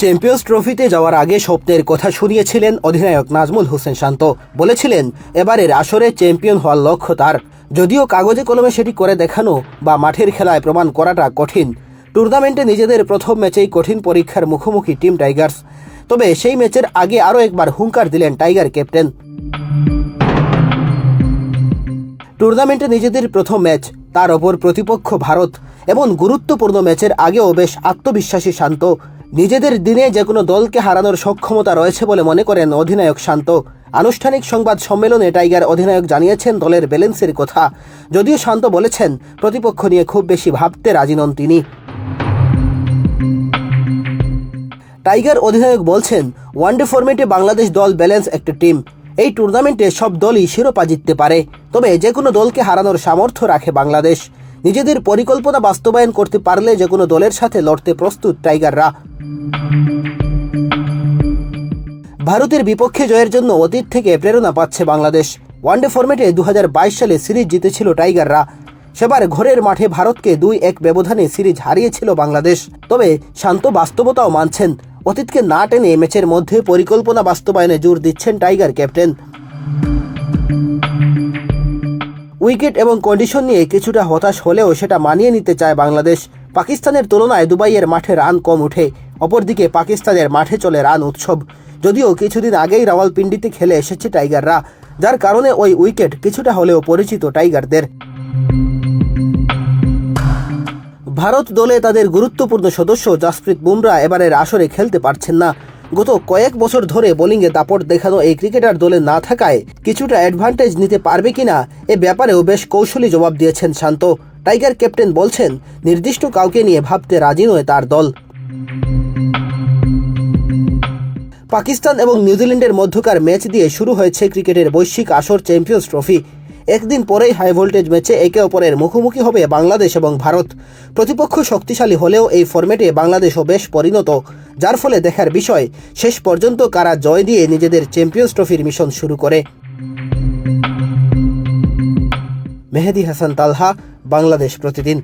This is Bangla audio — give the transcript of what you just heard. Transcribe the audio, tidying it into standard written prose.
চ্যাম্পিয়ন্স ট্রফিতে যাওয়ার আগে স্বপ্নের কথা শুনিয়েছিলেন অধিনায়ক নাজমুল হোসেন শান্ত। বলেছিলেন এবারের আসরে চ্যাম্পিয়ন হওয়ার লক্ষ্য তার। যদিও কাগজে কলমে সেটি করে দেখানো বা মাঠের খেলায় প্রমাণ করাটা কঠিন। টুর্নামেন্টে নিজেদের প্রথম ম্যাচেই কঠিন পরীক্ষার মুখোমুখি টিম টাইগার্স। তবে সেই ম্যাচের আগে আরও একবার হুঙ্কার দিলেন টাইগার ক্যাপ্টেন। টুর্নামেন্টে নিজেদের প্রথম ম্যাচ, তার ওপর প্রতিপক্ষ ভারত, এমন গুরুত্বপূর্ণ ম্যাচের আগেও বেশ আত্মবিশ্বাসী শান্ত। নিজেদের দিনে যে কোনো দলকে হারানোর সক্ষমতা রয়েছে বলে মনে করেন অধিনায়ক শান্ত। আনুষ্ঠানিক সংবাদ সম্মেলনে টাইগার অধিনায়ক জানিয়েছেন দলের ব্যালেন্সের কথা। যদিও শান্ত বলেছেন প্রতিপক্ষ নিয়ে খুব বেশি ভাবতে রাজি নন তিনি। টাইগার অধিনায়ক বলছেন, ওয়ানডে ফরম্যাটে বাংলাদেশ দল ব্যালেন্স একটা টিম। এই টুর্নামেন্টে সব দলই শিরোপা জিততে পারে, তবে যে কোনো দলকে হারানোর সামর্থ্য রাখে বাংলাদেশ। নিজেদের পরিকল্পনা বাস্তবায়ন করতে পারলে যে কোনো দলের সাথে লড়তে প্রস্তুত টাইগাররা। ভারতের বিপক্ষে জয়ের জন্য অতীত থেকে প্রেরণা পাচ্ছে বাংলাদেশ। ওয়ানডে ফরম্যাটে 2022 সালে সিরিজ জিতেছিল টাইগাররা। সেবার ঘরের মাঠে ভারতকে 2-1 ব্যবধানে সিরিজ হারিয়েছিল বাংলাদেশ। তবে শান্ত বাস্তবতাও মানছেন। অতীতকে না টেনে ম্যাচের মধ্যে পরিকল্পনা বাস্তবায়নে জোর দিচ্ছেন টাইগার ক্যাপ্টেন। উইকেট এবং কন্ডিশন নিয়ে কিছুটা হতাশ হলেও সেটা মানিয়ে নিতে চায় বাংলাদেশ। পাকিস্তানের তুলনায় দুবাইয়ের মাঠে রান কম ওঠে। অপরদিকে পাকিস্তানের মাঠে চলে রান উৎসব। যদিও কিছুদিন আগেই রাওয়ালপিন্ডিতে খেলে এসেছে টাইগাররা, যার কারণে ওই উইকেট কিছুটা হলেও পরিচিত টাইগারদের। ভারত দলে তাদের গুরুত্বপূর্ণ সদস্য জাসপ্রীত বুমরা এবারের আসরে খেলতে পারছেন না। গত কয়েক বছর ধরে বোলিংয়ে দাপট দেখানো এই ক্রিকেটার দলে না থাকায় কিছুটা অ্যাডভান্টেজ নিতে পারবে কিনা এ ব্যাপারেও বেশ কৌশলী জবাব দিয়েছেন শান্ত। টাইগার ক্যাপ্টেন বলছেন, নির্দিষ্ট কাউকে নিয়ে ভাবতে রাজি নয় তার দল। পাকিস্তান এবং নিউজিল্যান্ডের মধ্যকার ম্যাচ দিয়ে শুরু হয়েছে ক্রিকেটের বৈশ্বিক আসর চ্যাম্পিয়ন্স ট্রফি। একদিন পরেই হাই ভোল্টেজ ম্যাচে একে অপরের মুখোমুখি হবে বাংলাদেশ এবং ভারত। প্রতিপক্ষ শক্তিশালী হলেও এই ফরম্যাটে বাংলাদেশও বেশ পরিণত, যার ফলে দেখার বিষয় শেষ পর্যন্ত কারা জয় দিয়ে নিজেদের চ্যাম্পিয়ন্স ট্রফির মিশন শুরু করে। মেহেদী হাসান তালহা, বাংলাদেশ প্রতিদিন।